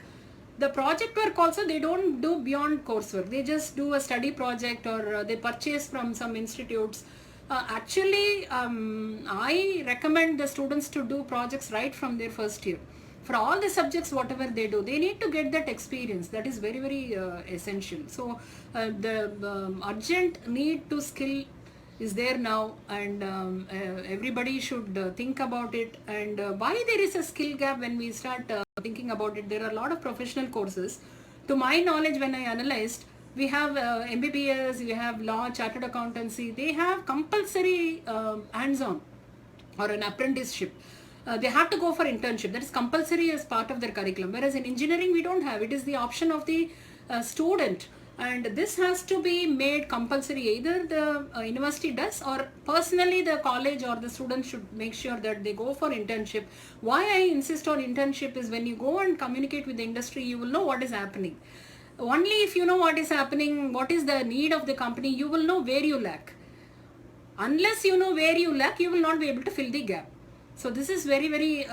The project work also, they don't do beyond coursework. They just do a study project, or they purchase from some institutes. Actually, I recommend the students to do projects right from their first year. For all the subjects, whatever they do, they need to get that experience. That is very, very essential. So, the urgent need to skill is there now, and everybody should think about it. And why there is a skill gap when we start thinking about it? There are a lot of professional courses. To my knowledge, when I analyzed, we have MBBS, we have law, chartered accountancy. They have compulsory hands-on or an apprenticeship. they have to go for internship. That is compulsory as part of their curriculum. Whereas in engineering, we don't have. It is the option of the student. And this has to be made compulsory. Either the university does, or personally the college or the students should make sure that they go for internship. Why I insist on internship is when you go and communicate with the industry, you will know what is happening. Only if you know what is happening, what is the need of the company, you will know where you lack. Unless you know where you lack, you will not be able to fill the gap. So this is very, very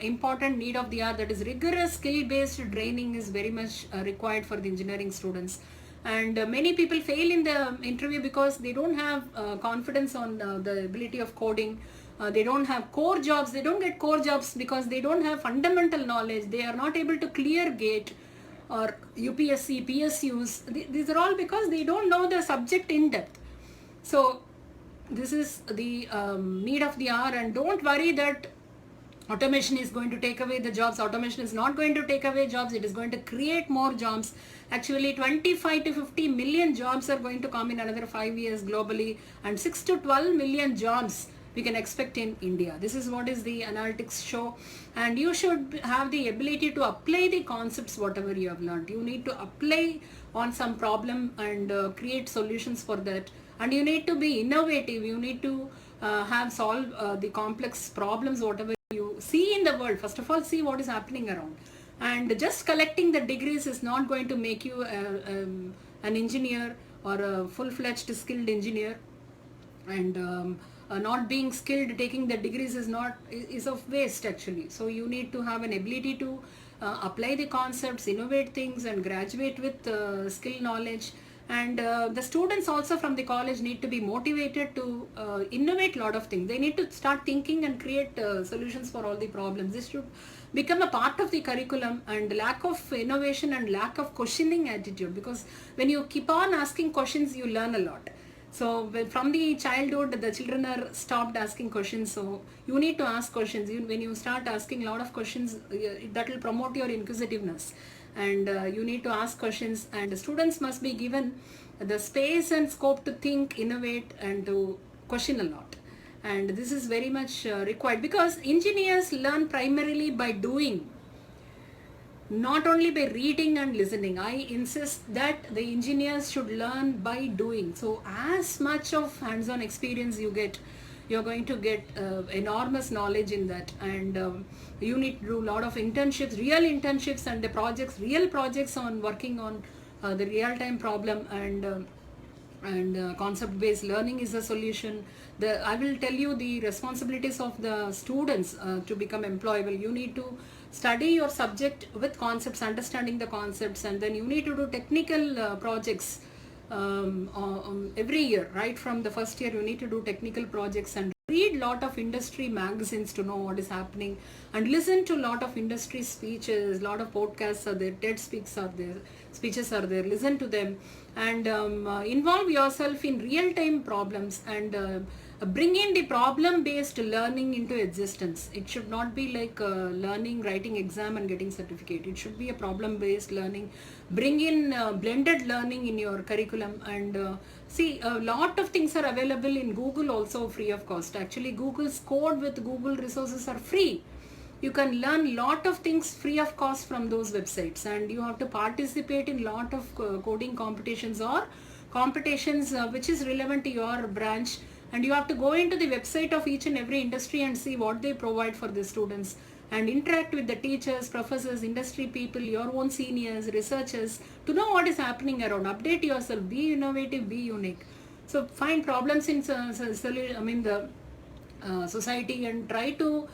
important need of the hour. That is rigorous skill-based training is very much required for the engineering students. And many people fail in the interview because they don't have confidence on the ability of coding. They don't have core jobs. They don't get core jobs because they don't have fundamental knowledge. They are not able to clear GATE or UPSC, PSUs. These are all because they don't know the subject in depth. So this is the need of the hour, and don't worry that automation is going to take away the jobs. Automation is not going to take away jobs. It is going to create more jobs. Actually 25 to 50 million jobs are going to come in another 5 years globally, and 6 to 12 million jobs we can expect in India. This is what is the analytics show, and you should have the ability to apply the concepts whatever you have learned. You need to apply on some problem and create solutions for that, and you need to be innovative. You need to solve the complex problems whatever you see in the world. First of all, see what is happening around, and just collecting the degrees is not going to make you an engineer or a full-fledged skilled engineer. And not being skilled, taking the degrees is of waste actually. So you need to have an ability to apply the concepts, innovate things, and graduate with skill knowledge. And the students also from the college need to be motivated to innovate a lot of things. They need to start thinking and create solutions for all the problems. This should become a part of the curriculum. And lack of innovation and lack of questioning attitude, because when you keep on asking questions, you learn a lot. So from the childhood, the children are stopped asking questions. So you need to ask questions. When you start asking a lot of questions, that will promote your inquisitiveness. And you need to ask questions, and the students must be given the space and scope to think, innovate, and to question a lot. And this is very much required, because engineers learn primarily by doing, not only by reading and listening. I insist that the engineers should learn by doing. So as much of hands-on experience you get, you're going to get enormous knowledge in that. And you need to do a lot of internships, real internships, and the projects, real projects on working on the real-time problem. And concept-based learning is a solution. I will tell you the responsibilities of the students to become employable. You need to study your subject with concepts, understanding the concepts, and then you need to do technical projects every year. Right from the first year, you need to do technical projects and read lot of industry magazines to know what is happening, and listen to lot of industry speeches. Lot of podcasts are there, TED speaks are there, speeches are there. Listen to them, and involve yourself in real-time problems, and bring in the problem-based learning into existence. It should not be like learning, writing exam and getting certificate. It should be a problem-based learning. Bring in blended learning in your curriculum. And see, a lot of things are available in Google also free of cost. Actually, Google's code with Google resources are free. You can learn lot of things free of cost from those websites, and you have to participate in lot of coding competitions or competitions which is relevant to your branch. And you have to go into the website of each and every industry and see what they provide for the students, and interact with the teachers, professors, industry people, your own seniors, researchers, to know what is happening around. Update yourself, be innovative, be unique. So find problems in the society, and try to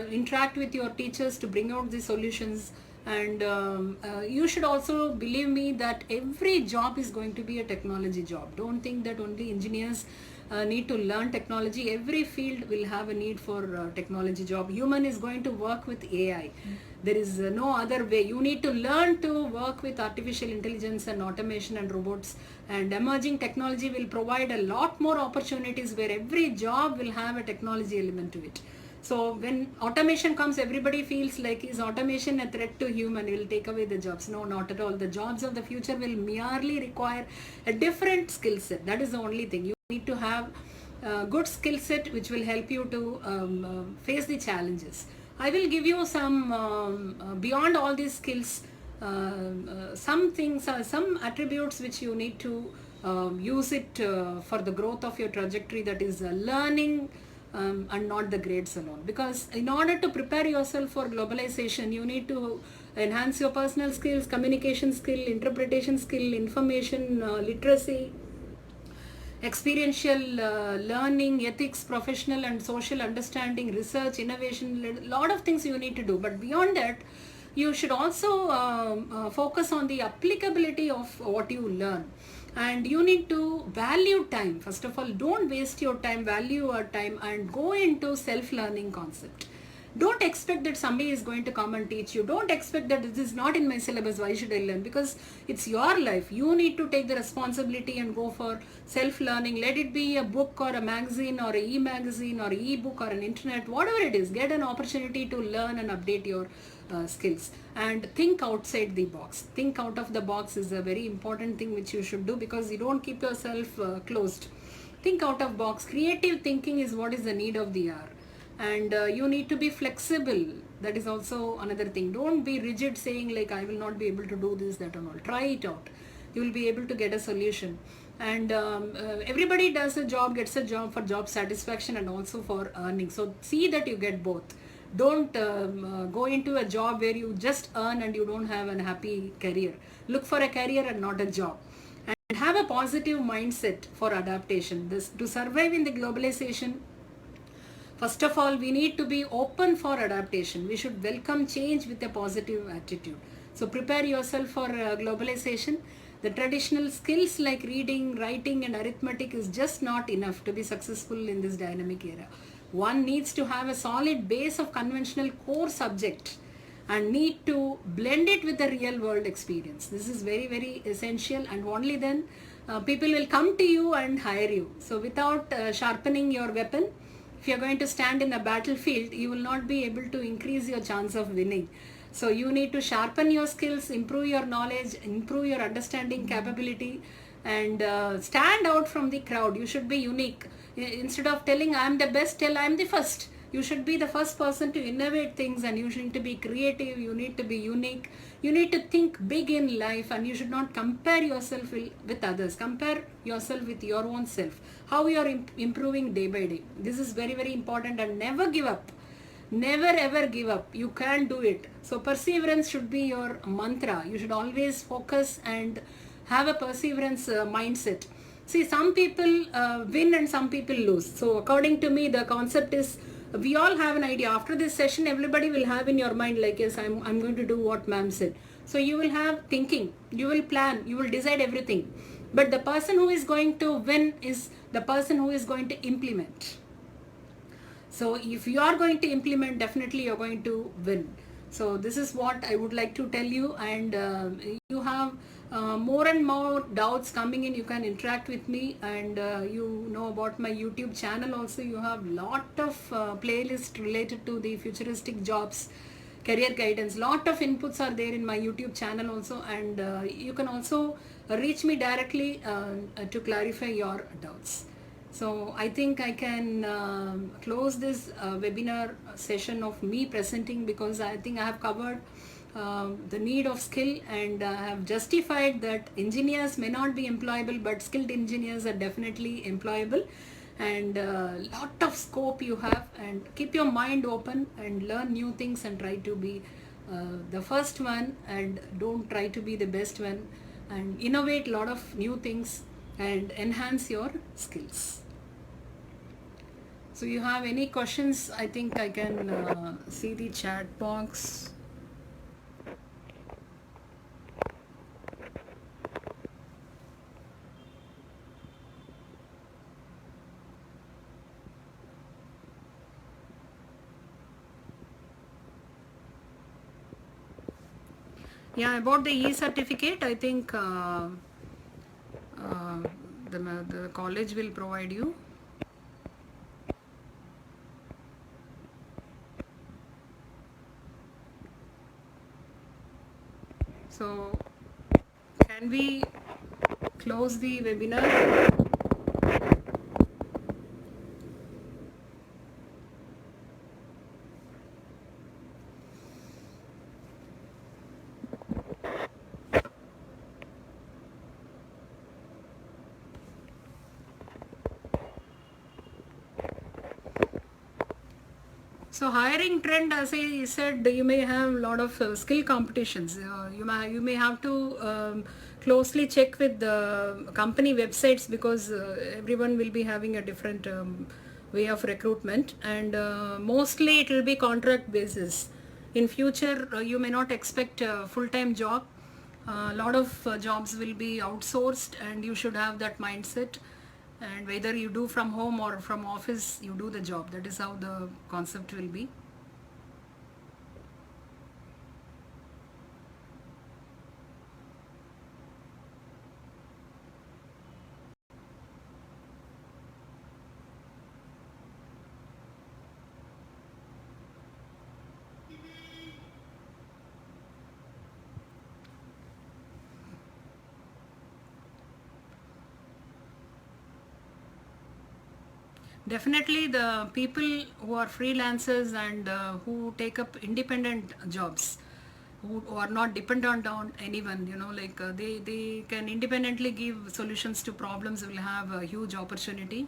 interact with your teachers to bring out the solutions. And you should also believe me that every job is going to be a technology job. Don't think that only engineers need to learn technology. Every field will have a need for technology job. Human is going to work with AI. There is no other way. You need to learn to work with artificial intelligence and automation and robots, and emerging technology will provide a lot more opportunities where every job will have a technology element to it. So when automation comes, everybody feels like, is automation a threat to human? It will take away the jobs. No, not at all. The jobs of the future will merely require a different skill set. That is the only thing. You need to have good skill set which will help you to face the challenges. I will give you some beyond all these skills, some things, some attributes which you need to use it for the growth of your trajectory, that is learning and not the grades alone. Because in order to prepare yourself for globalization, you need to enhance your personal skills, communication skill, interpretation skill, information literacy, experiential learning, ethics, professional and social understanding, research, innovation, lot of things you need to do. But beyond that, you should also focus on the applicability of what you learn. And you need to value time. First of all, don't waste your time, value your time and go into self-learning concept. Don't expect that somebody is going to come and teach you. Don't expect that this is not in my syllabus, why should I learn? Because it's your life. You need to take the responsibility and go for self-learning. Let it be a book or a magazine or an e-magazine or e-book or an internet, whatever it is. Get an opportunity to learn and update your skills. And think outside the box. Think out of the box is a very important thing which you should do, because you don't keep yourself closed. Think out of box. Creative thinking is what is the need of the hour. And you need to be flexible. That is also another thing. Don't be rigid saying like I will not be able to do this, that and all. Try it out. You will be able to get a solution. And everybody does a job, gets a job for job satisfaction and also for earning. So see that you get both. Don't go into a job where you just earn and you don't have a happy career. Look for a career and not a job. And have a positive mindset for adaptation. This to survive in the globalization. First of all, we need to be open for adaptation. We should welcome change with a positive attitude. So prepare yourself for globalization. The traditional skills like reading, writing and arithmetic is just not enough to be successful in this dynamic era. One needs to have a solid base of conventional core subject and need to blend it with the real world experience. This is very, very essential, and only then people will come to you and hire you. So without sharpening your weapon, if you are going to stand in a battlefield, you will not be able to increase your chance of winning. So you need to sharpen your skills, improve your knowledge, improve your understanding capability, and stand out from the crowd. You should be unique. Instead of telling I am the best, tell I am the first. You should be the first person to innovate things, and you need to be creative, you need to be unique, you need to think big in life, and you should not compare yourself with others. Compare yourself with your own self, how you are improving day by day. This is very, very important, and never give up. Never ever give up. You can do it. So perseverance should be your mantra. You should always focus and have a perseverance mindset. See, some people win and some people lose. So according to me, the concept is, we all have an idea. After this session, everybody will have in your mind like, yes, I'm going to do what ma'am said. So you will have thinking, you will plan, you will decide everything. But the person who is going to win is the person who is going to implement. So if you are going to implement, definitely you're going to win. So this is what I would like to tell you. And you have more and more doubts coming in, you can interact with me. And you know about my YouTube channel also. You have lot of playlists related to the futuristic jobs, career guidance. Lot of inputs are there in my YouTube channel also. And you can also reach me directly to clarify your doubts. So I think I can close this webinar session of me presenting, because I think I have covered the need of skill, and I have justified that engineers may not be employable, but skilled engineers are definitely employable, and lot of scope you have. And keep your mind open and learn new things, and try to be the first one, and don't try to be the best one, and innovate a lot of new things and enhance your skills. So you have any questions? I think I can see the chat box. Yeah, about the e-certificate, I think the college will provide you. So can we close the webinar? So hiring trend, as I said, you may have a lot of skill competitions. You may have to closely check with the company websites, because everyone will be having a different way of recruitment, and mostly it will be contract basis. In future, you may not expect a full-time job. A lot of jobs will be outsourced, and you should have that mindset. And whether you do from home or from office, you do the job. That is how the concept will be. Definitely, the people who are freelancers and who take up independent jobs, who are not dependent on anyone, like they can independently give solutions to problems, will have a huge opportunity.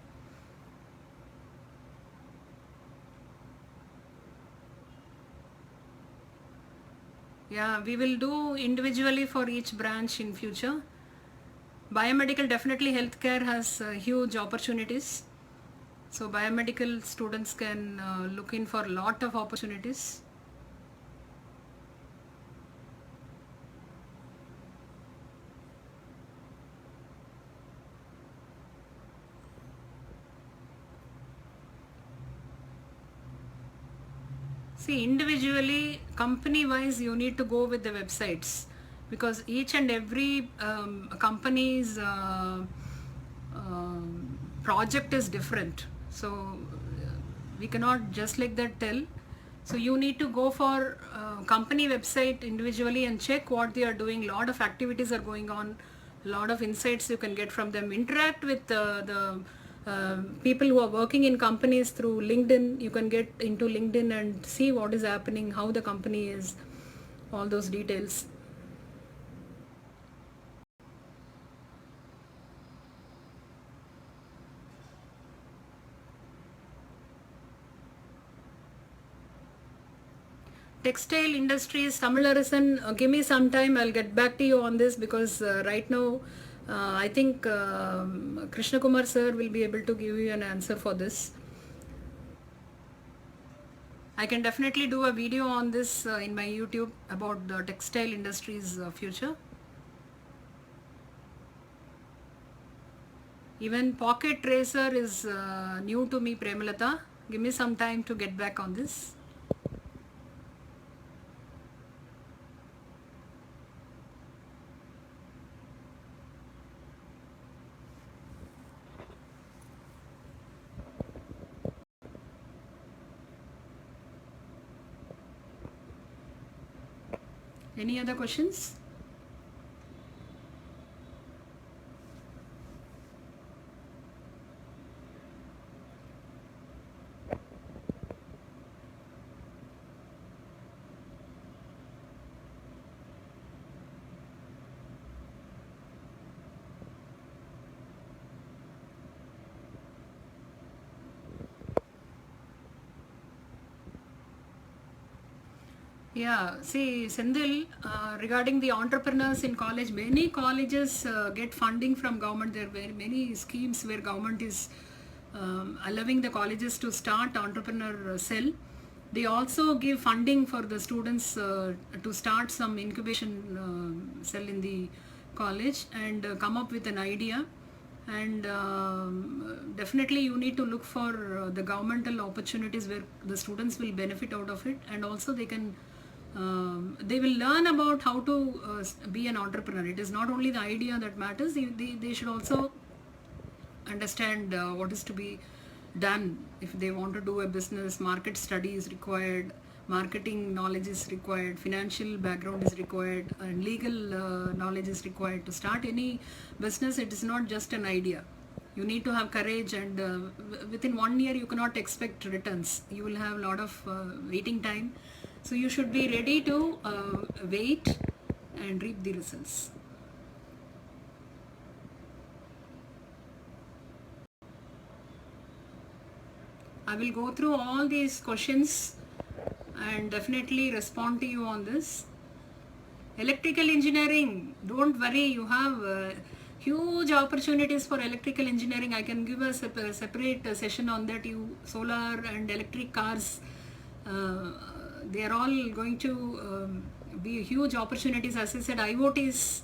Yeah, we will do individually for each branch in future. Biomedical, definitely healthcare has huge opportunities. So biomedical students can look in for a lot of opportunities. See, individually, company wise, you need to go with the websites, because each and every company's project is different. So we cannot just like that tell. So you need to go for company website individually and check what they are doing. Lot of activities are going on. Lot of insights you can get from them. Interact with the people who are working in companies through LinkedIn. You can get into LinkedIn and see what is happening, how the company is, all those details. Textile industries, Tamilarasan, give me some time, I'll get back to you on this, because right now I think Krishna Kumar sir will be able to give you an answer for this. I can definitely do a video on this in my YouTube about the textile industry's future. Even pocket tracer is new to me, Premalata. Give me some time to get back on this. Any other questions? Yeah, see, Sendil, regarding the entrepreneurs in college, many colleges get funding from government. There are very many schemes where government is allowing the colleges to start entrepreneur cell. They also give funding for the students to start some incubation cell in the college and come up with an idea. And definitely you need to look for the governmental opportunities where the students will benefit out of it, and also they will learn about how to be an entrepreneur. It is not only the idea that matters, they should also understand what is to be done if they want to do a business. Market study is required, marketing knowledge is required, financial background is required, and legal knowledge is required to start any business. It is not just an idea. You need to have courage, and within 1 year you cannot expect returns. You will have a lot of waiting time. So you should be ready to wait and reap the results. I will go through all these questions and definitely respond to you on this. Electrical engineering, don't worry, you have huge opportunities for electrical engineering. I can give a separate session on that. You solar and electric cars, they are all going to be huge opportunities. As I said, IoTs,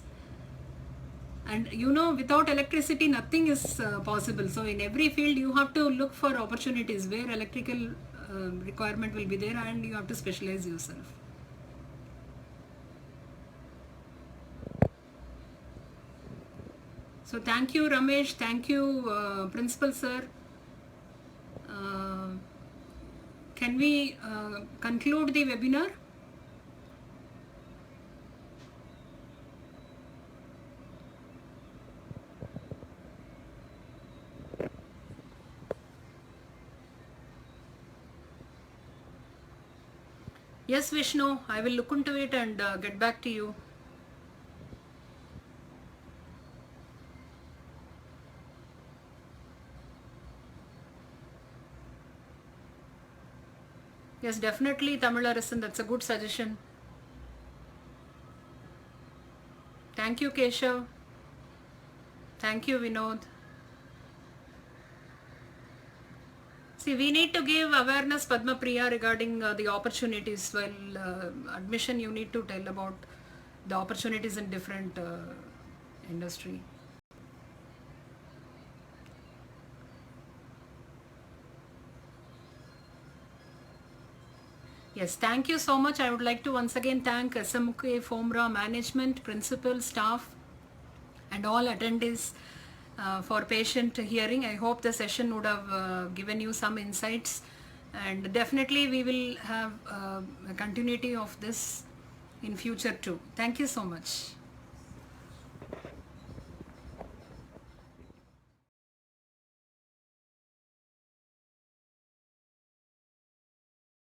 and you know, without electricity nothing is possible. So in every field you have to look for opportunities where electrical requirement will be there, and you have to specialize yourself. So thank you Ramesh, thank you Principal Sir. Can we conclude the webinar? Yes Vishnu, I will look into it and get back to you. Yes, definitely Tamil Arasan, that's a good suggestion. Thank you Keshav. Thank you Vinod. See, we need to give awareness, Padma Priya, regarding the opportunities. While admission, you need to tell about the opportunities in different industry. Yes, thank you so much. I would like to once again thank SMK FOMRA management, principal, staff, and all attendees for patient hearing. I hope the session would have given you some insights, and definitely we will have a continuity of this in future too. Thank you so much.